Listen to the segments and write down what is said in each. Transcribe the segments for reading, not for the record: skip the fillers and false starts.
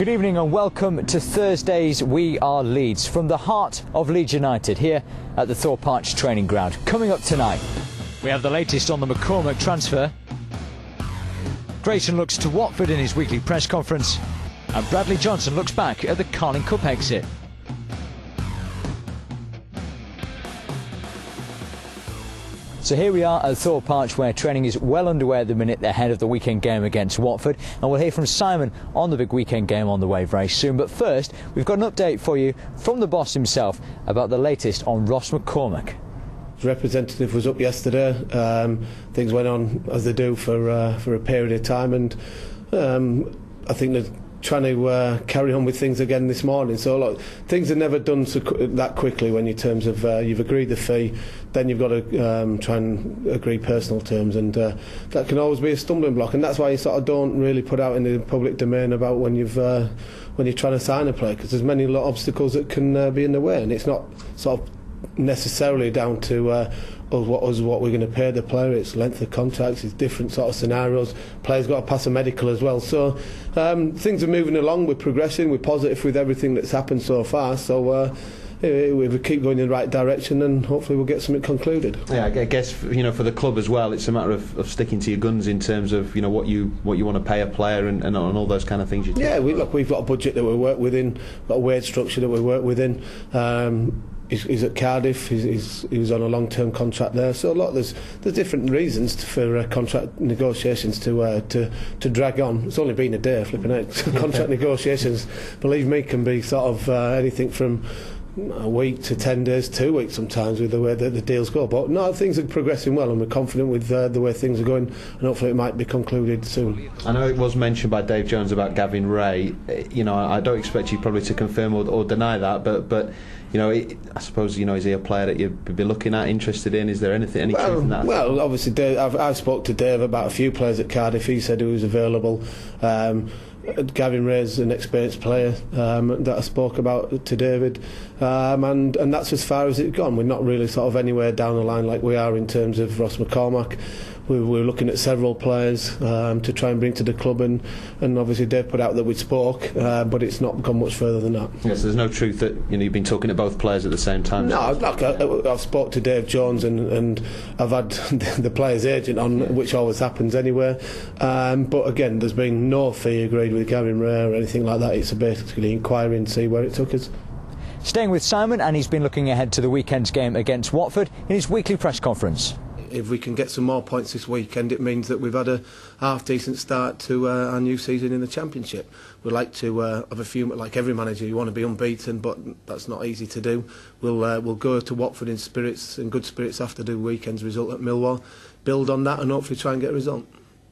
Good evening and welcome to Thursday's We Are Leeds from the heart of Leeds United here at the Thorpe Arch training ground. Coming up tonight, we have the latest on the McCormack transfer. Grayson looks to Watford in his weekly press conference, and Bradley Johnson looks back at the Carling Cup exit. So here we are at Thorpe Arch, where training is well underway at the minute ahead of the weekend game against Watford, and we'll hear from Simon on the big weekend game on the way very soon. But first, we've got an update for you from the boss himself about the latest on Ross McCormack. The representative was up yesterday. Things went on as they do for a period of time, and I think they're trying to carry on with things again this morning. So look, things are never done that quickly when in terms of you've agreed the fee, then you've got to try and agree personal terms, and that can always be a stumbling block, and that's why you sort of don't really put out in the public domain about when you're trying to sign a player, because there's many obstacles that can be in the way, and it's not sort of necessarily down to what we're going to pay the player. It's length of contracts, it's different sort of scenarios. Players got to pass a medical as well, so things are moving along. We're progressing, we're positive with everything that's happened so far, so we keep going in the right direction, and hopefully we'll get something concluded. Yeah, I guess for the club as well, it's a matter of sticking to your guns in terms of what you want to pay a player and all those kind of things. Yeah, we've got a budget that we work within, got a wage structure that we work within. He's at Cardiff. He was on a long-term contract there. So there's different reasons for contract negotiations to drag on. It's only been a day, flipping out. Contract negotiations, believe me, can be sort of anything from a week to 10 days, 2 weeks sometimes, with the way that the deals go. But no, things are progressing well, and we're confident with the way things are going, and hopefully it might be concluded soon. I know it was mentioned by Dave Jones about Gavin Ray. I don't expect you probably to confirm or deny that, but I suppose is he a player that you'd be looking at, interested in? Is there any truth in that? Well, obviously, Dave, I've spoke to Dave about a few players at Cardiff. He said he was available. Gavin Ray's an experienced player that I spoke about to David, and that's as far as it's gone. We're not really sort of anywhere down the line like we are in terms of Ross McCormack. We're looking at several players to try and bring to the club, and obviously Dave put out that we spoke, but it's not gone much further than that. Yes, there's no truth that you've been talking to both players at the same time. No, I've spoke to Dave Jones, and I've had the player's agent on, which always happens anyway. But again, there's been no fee agreed with Gavin Ray or anything like that. It's basically inquiring to see where it took us. Staying with Simon, and he's been looking ahead to the weekend's game against Watford in his weekly press conference. If we can get some more points this weekend, it means that we've had a half-decent start to our new season in the Championship. We'd like to have a few, like every manager, you want to be unbeaten, but that's not easy to do. We'll go to Watford in good spirits after the weekend's result at Millwall, build on that and hopefully try and get a result.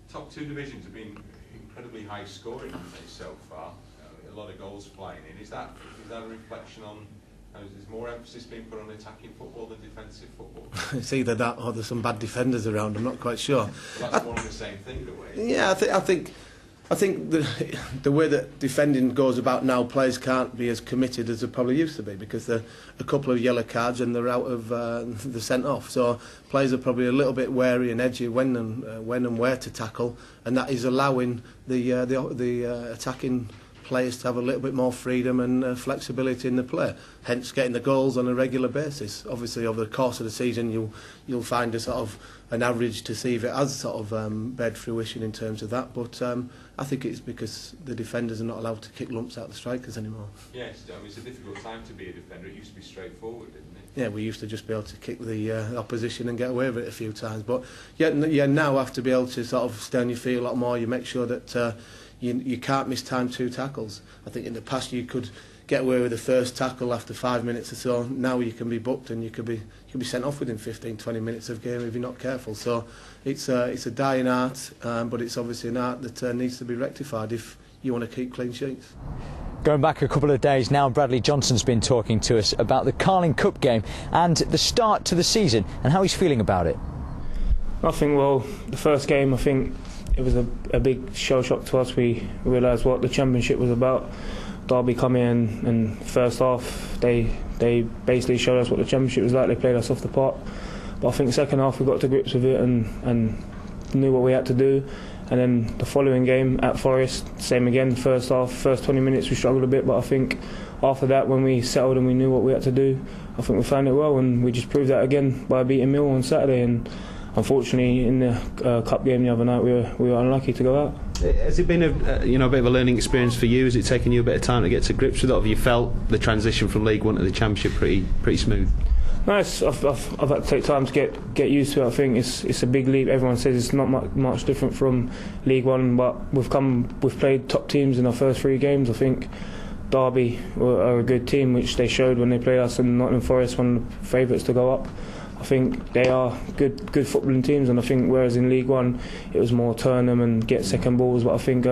Top two divisions have been incredibly high scoring so far, a lot of goals flying in. Is that a reflection on there's more emphasis being put on attacking football than defensive football? It's either that or there's some bad defenders around. I'm not quite sure. Well, that's one and the same thing, the way. Yeah, I think the way that defending goes about now, players can't be as committed as they probably used to be, because they're a couple of yellow cards and they're out of the sent off. So players are probably a little bit wary and edgy when and where to tackle, and that is allowing the attacking players to have a little bit more freedom and flexibility in the play, hence getting the goals on a regular basis. Obviously, over the course of the season, you'll find a sort of an average to see if it has sort of beared fruition in terms of that. But I think it's because the defenders are not allowed to kick lumps out of the strikers anymore. Yes, it's a difficult time to be a defender. It used to be straightforward, didn't it? Yeah, we used to just be able to kick the opposition and get away with it a few times. But you now have to be able to sort of stay on your feet a lot more. You make sure that you can't miss time 2 tackles. I think in the past you could get away with the first tackle after 5 minutes or so. Now you can be booked and you could be sent off within 15-20 minutes of game if you're not careful. So it's a dying art, but it's obviously an art that needs to be rectified if you want to keep clean sheets. Going back a couple of days now, Bradley Johnson's been talking to us about the Carling Cup game and the start to the season and how he's feeling about it. The first game, I think it was a big shell shock to us. We realised what the Championship was about. Derby come in, and first half they basically showed us what the Championship was like. They played us off the park. But I think second half we got to grips with it and knew what we had to do. And then the following game at Forest, same again. First half, first 20 minutes we struggled a bit, but I think after that, when we settled and we knew what we had to do, I think we found it well, and we just proved that again by beating Mill on Saturday. And unfortunately, in the cup game the other night, we were unlucky to go out. Has it been a bit of a learning experience for you? Has it taken you a bit of time to get to grips with it? Have you felt the transition from League One to the Championship pretty smooth? No, I've had to take time to get used to it. I think it's a big leap. Everyone says it's not much different from League One, but we've played top teams in our first 3 games. I think Derby are a good team, which they showed when they played us, and Nottingham Forest, one of the favourites to go up. I think they are good footballing teams, and I think whereas in League One it was more turn them and get second balls. But I think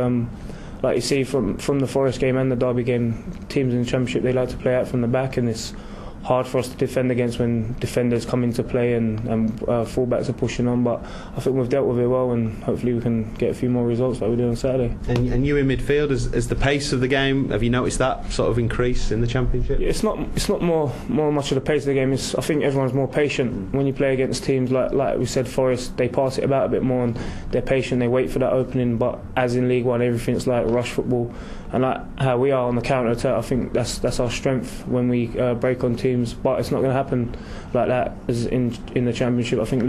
like you see from the Forest game and the Derby game, teams in the Championship, they like to play out from the back, and it's hard for us to defend against when defenders come into play and fullbacks are pushing on. But I think we've dealt with it well, and hopefully we can get a few more results like we did on Saturday. And you in midfield, as the pace of the game, have you noticed that sort of increase in the Championship? It's not more much of the pace of the game. I think everyone's more patient when you play against teams like we said, Forest. They pass it about a bit more and they're patient. They wait for that opening. But as in League One, everything's like rush football, and like how we are on the counter attack. I think that's our strength when we break on teams. But it's not going to happen like that as in the Championship. I think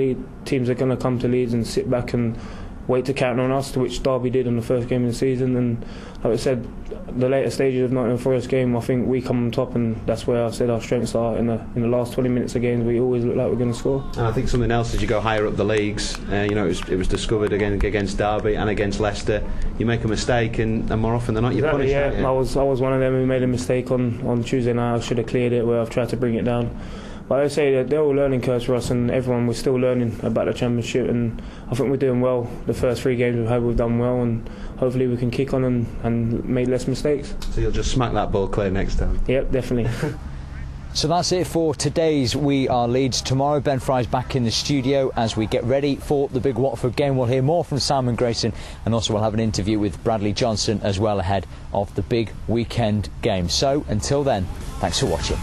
teams are going to come to Leeds and sit back and wait to counter on us, which Derby did on the first game of the season. And like I said, the later stages of Nottingham Forest game, I think we come on top, and that's where I said our strengths are. In the last 20 minutes of games, we always look like we're going to score. And I think something else, as you go higher up the leagues, it was discovered again against Derby and against Leicester. You make a mistake, and more often than not, you're punished. Yeah, I was one of them who made a mistake on Tuesday night. I should have cleared it, where I've tried to bring it down. But I say that they're all learning curves for us, and everyone, we're still learning about the Championship, and I think we're doing well. The first 3 games we've done well, and hopefully we can kick on and make less mistakes. So you'll just smack that ball clear next time? Yep, definitely. So that's it for today's We Are Leeds. Tomorrow, Ben Fry's back in the studio as we get ready for the big Watford game. We'll hear more from Simon Grayson, and also we'll have an interview with Bradley Johnson as well ahead of the big weekend game. So until then, thanks for watching.